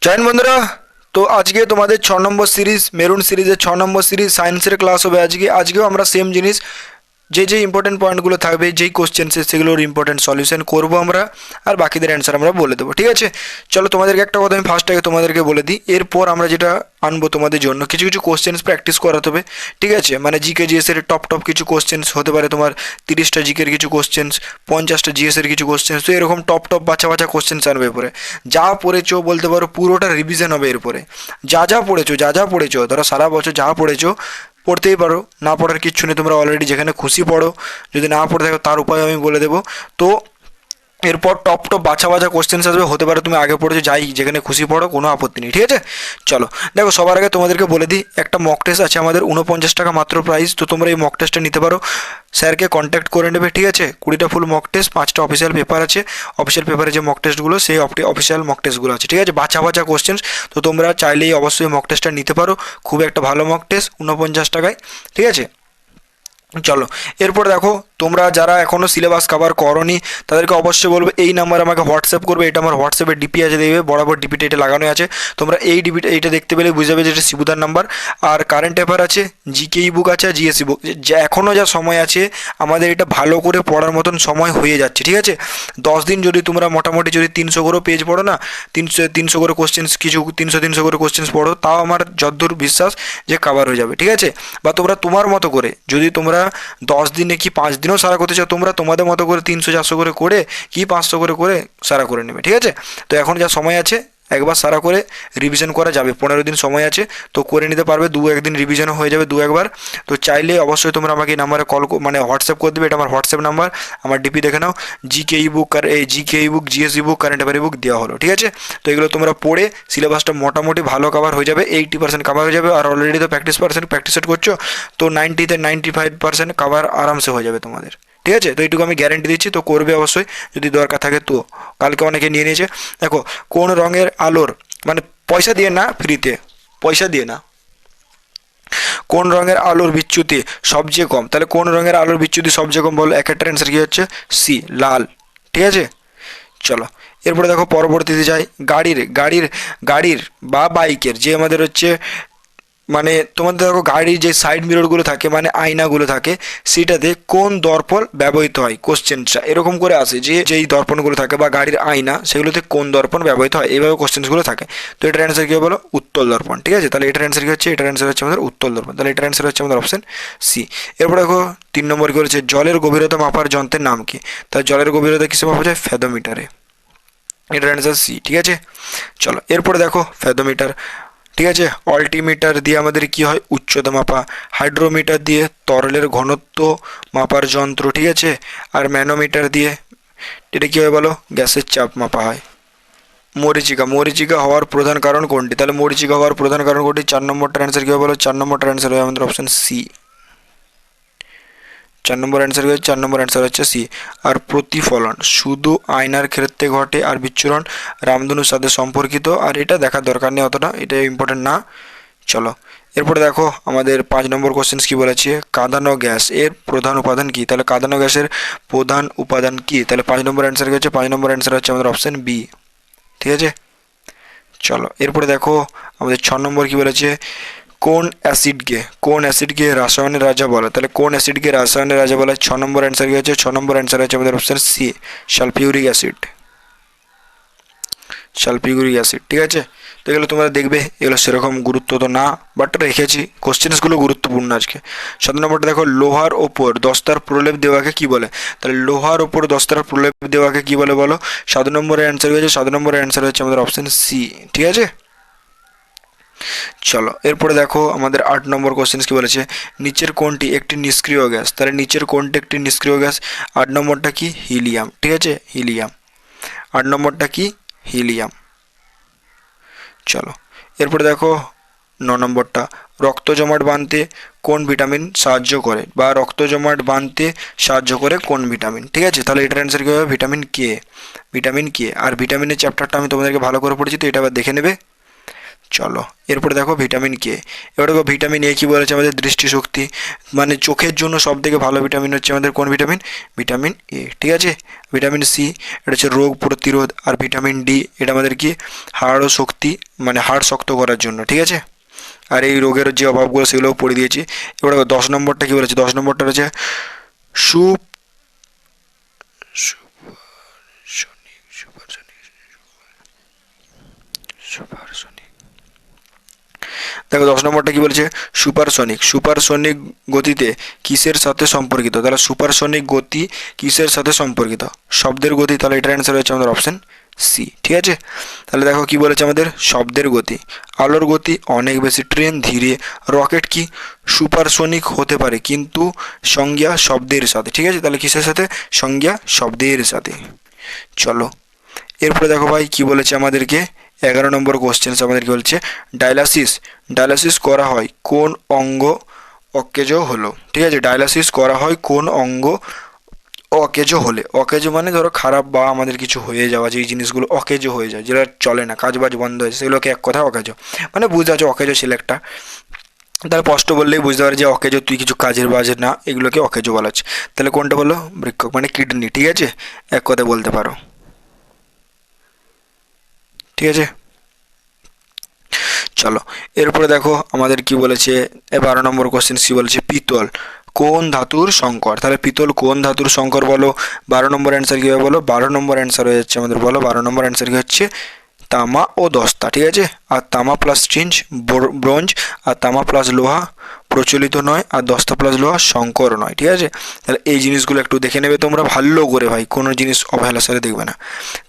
Join বন্ধুরা। তো আজকে তোমাদের 6 নম্বর সিরিজ মেরুন সিরিজের 6 নম্বর সিরিজ সায়েন্সের ক্লাস হবে। আজকেও আমরা সেম জিনিস, যে ইম্পর্টেন্ট পয়েন্টগুলো থাকবে, যেই কোশ্চেন্সের সেগুলোর ইম্পর্টেন্ট সলিউশন করবো আমরা, আর বাকিদের অ্যান্সার আমরা বলে দেবো। ঠিক আছে, চলো তোমাদেরকে একটা কথা আমি ফার্স্ট আগে তোমাদেরকে বলে দিই। এরপর আমরা যেটা আনবো তোমাদের জন্য, কিছু কিছু কোশ্চেন্স প্র্যাকটিস করাতে হবে। ঠিক আছে, মানে জিকে জিএসের টপ কিছু কোশ্চেন্স হতে পারে, তোমার 30টা জিকের কিছু কোশ্চেন্স, 50টা জিএসের কিছু কোশ্চেন্স। তো এরকম টপ বাছা বাছা কোশ্চেন্স আনবে এরপরে। যা পড়েছো বলতে পারো পুরোটা রিভিশন হবে এরপরে। যা পড়েছো ধরো সারা বছর যা পড়েছো পড়তেই পারো, না পড়ার কিচ্ছু নেই, তোমরা অলরেডি যেখানে খুশি পড়ো। যদি না পড়ে থাকো তার উপায় আমি বলে দেবো। তো এরপর টপ বাছা বাছা কোশ্চেন্স আসবে, হতে পারে তুমি আগে পড়েছো, যাই যেখানে খুশি পড়ো, কোনো আপত্তি নেই। ঠিক আছে, চলো দেখো সবার আগে তোমাদেরকে বলে দিই, একটা মক টেস্ট আছে আমাদের 49 টাকা মাত্র প্রাইস। তো তোমরা এই মক টেস্টটা নিতে পারো, স্যারকে কন্ট্যাক্ট করে নেবে। ঠিক আছে, 20টা ফুল মক টেস্ট, 5টা অফিসিয়াল পেপার আছে। অফিসিয়াল পেপারে যে মক টেস্টগুলো, সেই অফিসিয়াল মক টেস্টগুলো আছে। ঠিক আছে, বাছা বাছা কোশ্চেন্স। তো তোমরা চাইলেই অবশ্যই মক টেস্টটা নিতে পারো, খুব একটা ভালো মক টেস্ট 49 টাকায়। ঠিক আছে, চলো এরপর দেখো, তোমরা যারা এখনও সিলেবাস কভার করোনি তাদেরকে অবশ্যই বলবো এই নাম্বার আমাকে হোয়াটসঅ্যাপ করবে। এটা আমার হোয়াটসঅ্যাপে ডিপি আছে, দেখবে বরাবর ডিপিটা এটা লাগানো আছে। তোমরা এই ডিপিটা এইটা দেখতে পেলে বুঝে যাবে যে এটা শিবুদার নাম্বার। আর কারেন্ট অ্যাফেয়ার আছে, জিকে ই বুক আছে, আর জিএসই বুক। যে এখনও যা সময় আছে আমাদের এটা ভালো করে পড়ার মতন সময় হয়ে যাচ্ছে। ঠিক আছে, 10 দিন যদি তোমরা মোটামুটি যদি 300 করে পেজ পড়ো না, 300 করে কোশ্চেন্স, কিছু 300 করে কোশ্চেন্স পড়ো, তাও আমার যদ্দূর বিশ্বাস যে কভার হয়ে যাবে। ঠিক আছে, বা তোমরা তোমার মতো করে, যদি তোমরা 10 দিনে কি 5 দিনেও সারা করতে চাও, তোমরা তোমাদের মতো করে 300 400 করে কি 500 করে সারা করে নেবে। ঠিক আছে, তো এখন যা সময় আছে একবার সারা করে রিভিশন করা যাবে, 15 দিন সময় আছে, তো করে নিতে পারবে। 1 দিন রিভিশনও হয়ে যাবে, 1বার। তো চাইলে অবশ্যই তোমরা আমাকে এই নাম্বারে মানে হোয়াটসঅ্যাপ করে দেবে, এটা আমার হোয়াটসঅ্যাপ নাম্বার। আমার ডিপি দেখে নাও, জিকে ই বুক আর এই জিকে ই বুক, জিএসই বুক, কারেন্ট অ্যাফেয়ার বুক দেওয়া হলো। ঠিক আছে, তো এগুলো তোমরা পড়ে সিলেবাসটা মোটামুটি ভালো কভার হয়ে যাবে, 80% কভার হয়ে যাবে। আর অলরেডি তো প্র্যাকটিস করছো, তো 90-95% কভার আরামসে হয়ে যাবে তোমাদের। ঠিক আছে, তো এইটুকু আমি গ্যারেন্টি দিচ্ছি, তো করবে অবশ্যই যদি দরকার থাকে। তো কালকে অনেকে নিয়ে নিয়েছে। দেখো, কোন রঙের আলোর, মানে পয়সা দিয়ে না, ফ্রিতে, পয়সা দিয়ে না, কোন রঙের আলোর বিচ্যুতি সবচেয়ে কম? তাহলে কোন রঙের আলোর বিচ্যুতি সবচেয়ে কম বলো, একটার অ্যান্সার কী হচ্ছে? সি, লাল। ঠিক আছে, চলো এরপরে দেখো পরবর্তীতে যাই। গাড়ির বা বাইকের যে আমাদের হচ্ছে, মানে তোমাদের দেখো গাড়ির যে সাইড মিররগুলো থাকে, মানে আয়নাগুলো থাকে, সেটাতে কোন দর্পণ ব্যবহৃত হয়? কোশ্চেনটা এরকম করে আসে যে যেই দর্পণগুলো থাকে বা গাড়ির আয়না, সেগুলোতে কোন দর্পণ ব্যবহৃত হয়, এইভাবে কোশ্চেন্সগুলো থাকে। তো এটার অ্যান্সার কী বলো? উত্তল দর্পণ। ঠিক আছে, তাহলে এটার অ্যান্সার কী হচ্ছে? এটার অ্যান্সার হচ্ছে আমাদের উত্তল দর্পণ। তাহলে এটার অ্যান্সার হচ্ছে আমাদের অপশন সি। এরপর দেখো 3 নম্বর কী বলেছে, জলের গভীরতা মাপার যন্ত্রের নাম কি? তাহলে জলের গভীরতা কিসে মাপা যায়? ফ্যাথোমিটারে। এটার অ্যান্সার সি। ঠিক আছে, চলো এরপরে দেখো ফ্যাথোমিটার। ঠিক আছে, অল্টিমিটার দিয়ে আমাদের কি হয়? উচ্চতা মাপা। হাইড্রোমিটার দিয়ে তরলের ঘনত্ব মাপার যন্ত্র। ঠিক আছে, আর ম্যানোমিটার দিয়ে এটা কী হয় বলো? গ্যাসের চাপ মাপা হয়। মরিচিকা হওয়ার প্রধান কারণ কোনটি? তাহলে মরিচিকা হওয়ার প্রধান কারণ কোনটি? 4 নম্বরটার অ্যান্সার কী হবে বলো? 4 নম্বরটার অ্যান্সার হয় আমাদের অপশান সি। 4 নম্বর অ্যান্সার হচ্ছে সি। আর প্রতিফলন শুধু আয়নার ক্ষেত্রে ঘটে, আর বিচ্ছুরণ রামধনুর সাথে সম্পর্কিত। আর এটা দেখার দরকার নেই অতটা, এটা ইম্পর্টেন্ট না। চলো এরপরে দেখো আমাদের 5 নম্বর কোশ্চেন্স কি বলেছে, কাঁদানো গ্যাস এর প্রধান উপাদান কি? তাহলে কাঁদানো গ্যাসের প্রধান উপাদান কি? তাহলে 5 নম্বর অ্যান্সার কি হচ্ছে? 5 নম্বর অ্যান্সার হচ্ছে আমাদের অপশান বি। ঠিক আছে, চলো এরপরে দেখো আমাদের 6 নম্বর কি বলেছে, কোন অ্যাসিডকে রাসায়নের রাজা বলে? তাহলে কোন অ্যাসিডকে রাসায়নের রাজা বলে? 6 নম্বর অ্যান্সার কি হচ্ছে? 6 নম্বর অ্যান্সার হচ্ছে আমাদের option C, sulphuric acid. Sulphuric acid. ঠিক আছে, তো এগুলো তোমরা দেখবে, এগুলো সেরকম গুরুত্ব তো না, বাট রেখেছি, কোশ্চেন্সগুলো গুরুত্বপূর্ণ আজকে। 7 নম্বরটা দেখো, লোহার ওপর দস্তার প্রলেপ দেওয়াকে কি বলে? তাহলে লোহার ওপর দস্তার প্রলেপ দেওয়াকে কি বলে বলো? 7 নম্বরের অ্যান্সার হয়েছে, 7 নম্বরের অ্যান্সার হচ্ছে আমাদের অপশান সি। ঠিক আছে, চলো এরপরে দেখো আমাদের 8 নম্বর কোশ্চেন্স কি বলেছে, নিচের কোনটি একটি নিষ্ক্রিয় গ্যাস? তাহলে নিচের কোনটি একটি নিষ্ক্রিয় গ্যাস? 8 নম্বরটা কি? হিলিয়াম। ঠিক আছে, হিলিয়াম। 8 নম্বরটা কি? হিলিয়াম। চলো এরপরে দেখো 9 নম্বরটা, রক্ত জমাট বাঁধতে কোন ভিটামিন সাহায্য করে, বা রক্ত জমাট বাঁধতে সাহায্য করে কোন ভিটামিন? ঠিক আছে, তাহলে এটার অ্যান্সার কী হবে? Vitamin K. Vitamin K. আর ভিটামিনের চ্যাপ্টারটা আমি তোমাদেরকে ভালো করে পড়েছি, তো এটা আবার দেখে নেবে। চলো এরপরে দেখো ভিটামিন কে। এবার দেখো ভিটামিন এ কি বলেছে আমাদের দৃষ্টিশক্তি, মানে চোখের জন্য সব থেকে ভালো ভিটামিন হচ্ছে আমাদের কোন ভিটামিন, ভিটামিন এ, ঠিক আছে। ভিটামিন সি এটা হচ্ছে রোগ প্রতিরোধ, আর ভিটামিন ডি এটা আমাদের কি হাড় ও শক্তি, মানে হাড় শক্ত করার জন্য, ঠিক আছে। আর এই রোগের যে অভাবগুলো সেগুলোও পড়ে দিয়েছি। এবার দেখো 10 নম্বরটা কি বলেছে, 10 নম্বরটা হচ্ছে সু সুপারসনিক সুপারসনিক সুপারসনিক দেখো 10 নম্বরটা কি বলেছে, সুপারসনিক। সুপারসনিক গতিতে কিসের সাথে সম্পর্কিত, তাহলে সুপারসনিক গতি কিসের সাথে সম্পর্কিত, শব্দের গতি, তাহলে এটার অ্যান্সার হচ্ছে আমাদের অপশন সি, ঠিক আছে। তাহলে দেখো কি বলেছে আমাদের শব্দের গতি, আলোর গতি অনেক বেশি, ট্রেন ধীরে, রকেট কি সুপারসনিক হতে পারে কিন্তু সংজ্ঞা শব্দের সাথে, ঠিক আছে। তাহলে কিসের সাথে, সংজ্ঞা শব্দের সাথে। চলো এরপরে দেখো ভাই কি বলেছে আমাদেরকে, 11 নম্বর কোশ্চেন আমাদেরকে বলছে ডায়ালাসিস, ডায়ালাসিস করা হয় কোন অঙ্গ অকেজো হলো, ঠিক আছে। ডায়ালাসিস করা হয় কোন অঙ্গ অকেজো হলে, অকেজো মানে ধরো খারাপ বা আমাদের কিছু হয়ে যাওয়া, যেই জিনিসগুলো অকেজো হয়ে যায়, যেটা চলে না, কাজ বাজ বন্ধ হয়েছে, সেগুলোকে এক কথা অকেজো, মানে বুঝতে পারছো অকেজো ছিল একটা, তাহলে স্পষ্ট বললেই বুঝতে পারে যে অকেজো তুই কিছু কাজের বাজের না, এগুলোকে অকেজো বলা হচ্ছে। তাহলে কোনটা বলো, বৃক্ক মানে কিডনি, ঠিক আছে, এক কথা বলতে পারো, ঠিক আছে। চলো এরপরে দেখো আমাদের কি বলেছে, 12 নম্বর কোশ্চেন কি বলেছে, পিতল কোন ধাতুর সংকর, তাহলে পিতল কোন ধাতুর সংকর বলো। 12 নম্বর অ্যান্সার কী হবে বলো, 12 নম্বর অ্যান্সার হয়ে যাচ্ছে আমাদের বলো, 12 নম্বর অ্যান্সার কি হচ্ছে তামা ও দস্তা, ঠিক আছে। আর তামা প্লাস স্টিঞ্জ ব্রোঞ্জ, আর তামা প্লাস লোহা প্রচলিত নয়, আর দস্তা প্লাস লোহা সংকর নয়, ঠিক আছে। তাহলে এই জিনিসগুলো একটু দেখে নেবে তোমরা ভালো করে ভাই, কোনো জিনিস অবহেলার সাথে দেখবে না।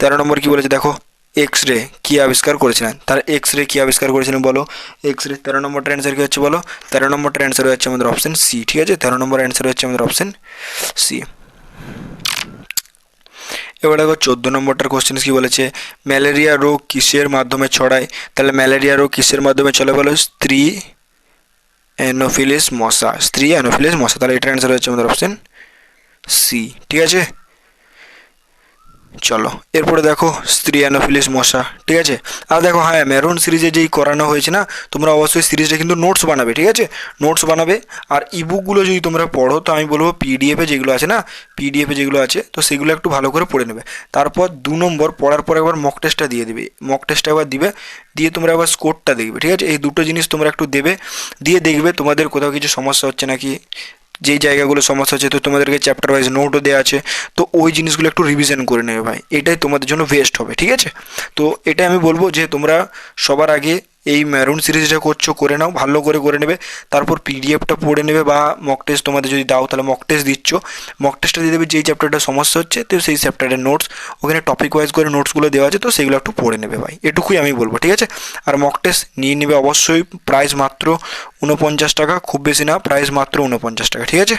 13 নম্বর কি বলেছে দেখো, এক্স রে কী আবিষ্কার করেছিলেন, তার এক্স রে কী আবিষ্কার করেছিলেন বলো, এক্স রে। 13 নম্বরটার অ্যান্সার কী হচ্ছে বলো, 13 নম্বরটার অ্যান্সার হচ্ছে আমাদের অপশন সি, ঠিক আছে। 13 নম্বর অ্যান্সার হচ্ছে আমাদের অপশন সি। এবার দেখো 14 নম্বরটার কোশ্চেন কি বলেছে, ম্যালেরিয়া রোগ কিসের মাধ্যমে ছড়ায়, তাহলে ম্যালেরিয়া রোগ কিসের মাধ্যমে চলে বলো, স্ত্রী অ্যানোফিলিস মশা, স্ত্রী অ্যানোফিলিস মশা, তাহলে এটার অ্যান্সার হচ্ছে আমাদের অপশন সি, ঠিক আছে। চলো এরপরে দেখো স্ত্রী অ্যানোফিলিস মশা, ঠিক আছে। আর দেখো হ্যাঁ মেরুন সিরিজে যেই করানো হয়েছে না, তোমরা অবশ্যই সিরিজটা কিন্তু নোটস বানাবে, ঠিক আছে, নোটস বানাবে। আর ইবুকগুলো যদি তোমরা পড়ো তো আমি বলবো পিডিএফে যেগুলো আছে না, পিডিএফে যেগুলো আছে তো সেগুলো একটু ভালো করে পড়ে নেবে। তারপর 2 নম্বর পড়ার পর একবার মক টেস্টটা দিয়ে দেবে, মক টেস্টটা একবার দিবে, দিয়ে তোমরা একবার স্কোরটা দেখবে, ঠিক আছে। এই দুটো জিনিস তোমরা একটু দেবে, দিয়ে দেখবে তোমাদের কোথাও কিছু সমস্যা হচ্ছে নাকি, যেই জায়গাগুলো সমস্যা আছে তো তোমাদেরকে চ্যাপ্টার ওয়াইজ নোটও দেওয়া আছে, তো ওই জিনিসগুলো একটু রিভিশন করে নেবে ভাই, এটাই তোমাদের জন্য বেস্ট হবে, ঠিক আছে। তো এটা আমি বলবো যে তোমরা সবার আগে এই ম্যারুন সিরিজটা করছো করে নাও, ভালো করে করে নেবে, তারপর পিডিএফটা পড়ে নেবে, বা মক টেস্ট তোমাদের যদি দাও তাহলে মক টেস্ট দিচ্ছ, মক টেস্টটা দিয়ে দেবে যেই চ্যাপ্টারটা সমস্যা হচ্ছে, তো সেই চ্যাপ্টারের নোটস ওখানে টপিক ওয়াইজ করে নোটসগুলো দেওয়া আছে, তো সেগুলো একটু পড়ে নেবে ভাই, এটুকুই আমি বলবো, ঠিক আছে। আর মক টেস্ট নিয়ে নেবে অবশ্যই, প্রাইস মাত্র 49 টাকা, খুব বেশি না, প্রাইস মাত্র 49 টাকা, ঠিক আছে।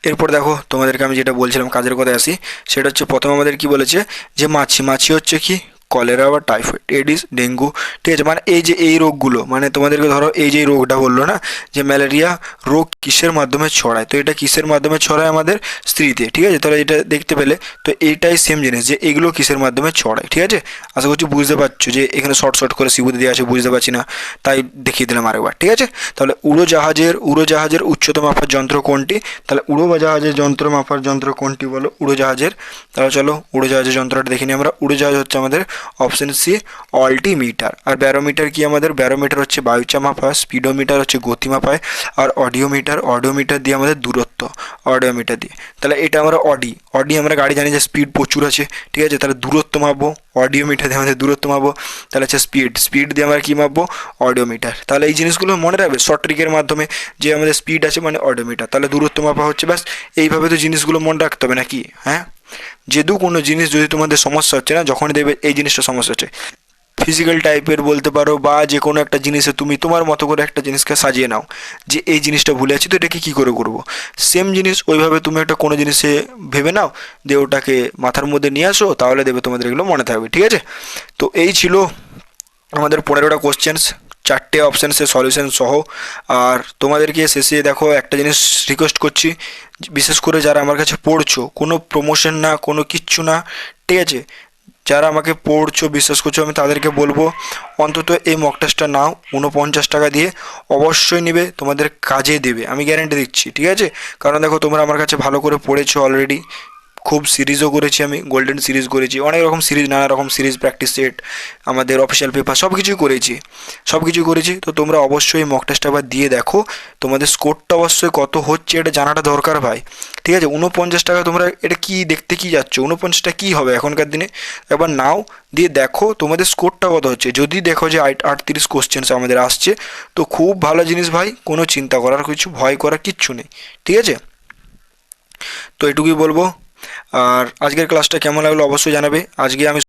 এরপর দেখো তোমাদেরকে আমি যেটা বলছিলাম কাজের কথায় আসি, সেটা হচ্ছে প্রথমে আমাদের কি বলেছে যে মাছি, মাছি হচ্ছে কি কলেরা বা টাইফয়েড, এডিস, ডেঙ্গু, ঠিক আছে। মানে এই যে এই রোগগুলো, মানে তোমাদেরকে ধরো এই যে রোগটা বললো না যে ম্যালেরিয়া রোগ কিসের মাধ্যমে ছড়ায়, তো এটা কিসের মাধ্যমে ছড়ায় আমাদের স্ত্রীতে, ঠিক আছে। তাহলে এটা দেখতে পেলে তো এইটাই সেম জিনিস যে এগুলো কিসের মাধ্যমে ছড়ায়, ঠিক আছে। আশা করছি বুঝতে পারছো, যে এখানে শর্ট শর্ট করে সিবুতে দেওয়া আছে, বুঝতে পারছি না তাই দেখিয়ে দিলাম আরেকবার, ঠিক আছে। তাহলে উড়োজাহাজের উচ্চতা মাপার যন্ত্র কোনটি, তাহলে উড়োজাহাজের যন্ত্র মাপার যন্ত্র কোনটি বলো, উড়োজাহাজের। তাহলে চলো উড়োজাহাজের যন্ত্রটা দেখিনি আমরা, উড়োজাহাজ হচ্ছে আমাদের অপশন সি অল্টিমিটার। আর ব্যারোমিটার কি আমাদের, ব্যারোমিটার হচ্ছে বায়ুচাপ মাপা, স্পিডোমিটার হচ্ছে গতি মাপায়, আর অডিওমিটার দিয়ে আমাদের দূরত্ব, অডিওমিটার দিয়ে। তাহলে এটা আমরা অডি আমরা গাড়ি জানি যে স্পিড প্রচুর আছে, ঠিক আছে, তাহলে দূরত্ব মাপবো, অডিওমিটার দিয়ে আমাদের দূরত্ব মাপবো, তাহলে হচ্ছে স্পিড দিয়ে আমরা কী মাপবো, অডিওমিটার। তাহলে এই জিনিসগুলো মনে রাখবে শর্ট ট্রিকের মাধ্যমে, যে আমাদের স্পিড আছে মানে অডিওমিটার, তাহলে দূরত্ব মাপা হচ্ছে, ব্যাস এইভাবে তো জিনিসগুলো মনে রাখতে হবে নাকি, হ্যাঁ। যেহেতু কোনো জিনিস যদি তোমাদের সমস্যা হচ্ছে না, যখনই দেখবে এই জিনিসটা সমস্যা হচ্ছে, ফিজিক্যাল টাইপের বলতে পারো, বা যে কোনো একটা জিনিসে তুমি তোমার মতো করে একটা জিনিসকে সাজিয়ে নাও, যে এই জিনিসটা ভুলে আছি তো এটাকে কী করে করবো, সেম জিনিস ওইভাবে তুমি একটা কোনো জিনিসে ভেবে নাও, দিয়ে ওটাকে মাথার মধ্যে নিয়ে আসো, তাহলে দেবে তোমাদের এগুলো মনে থাকবে, ঠিক আছে। তো এই ছিল আমাদের 15টা কোশ্চেন্স, 4টে অপশানসের সলিউশন সহ। আর তোমাদেরকে শেষে দেখো একটা জিনিস রিকোয়েস্ট করছি, বিশেষ করে যারা আমার কাছে পড়ছো, কোনো প্রমোশন না, কোনো কিচ্ছু না, ঠিক আছে, যারা আমাকে পড়ছো বিশ্বাস করছো আমি তাদেরকে বলবো অন্তত এই মক টেস্টটা নাও 49 টাকা দিয়ে, অবশ্যই নেবে, তোমাদের কাজে দেবে, আমি গ্যারেন্টি দিচ্ছি, ঠিক আছে? কারণ দেখো তোমরা আমার কাছে ভালো করে পড়েছো অলরেডি, খুব সিরিজও করেছি, আমি গোল্ডেন সিরিজ করেছি, অনেক রকম সিরিজ, নানা রকম সিরিজ, প্র্যাকটিস সেট, আমাদের অফিসিয়াল পেপার, সব কিছুই করেছি। তো তোমরা অবশ্যই মক টেস্টটা আবার দিয়ে দেখো, তোমাদের স্কোরটা অবশ্যই কত হচ্ছে এটা জানাটা দরকার ভাই, ঠিক আছে? 49 টাকা তোমরা এটা কি দেখতে কি যাচ্ছ, 49টা কী হবে এখনকার দিনে? একবার নাও, দিয়ে দেখো তোমাদের স্কোরটা কত হচ্ছে। যদি দেখো যে 38 কোশ্চেন্স আমাদের আসছে, তো খুব ভালো জিনিস ভাই, কোনো চিন্তা করার কিছু, ভয় করার কিচ্ছু নেই, ঠিক আছে? তো এটুকুই বলবো। আর আজকের ক্লাসটা কেমন লাগলো অবশ্যই জানাবে। আজকে আমি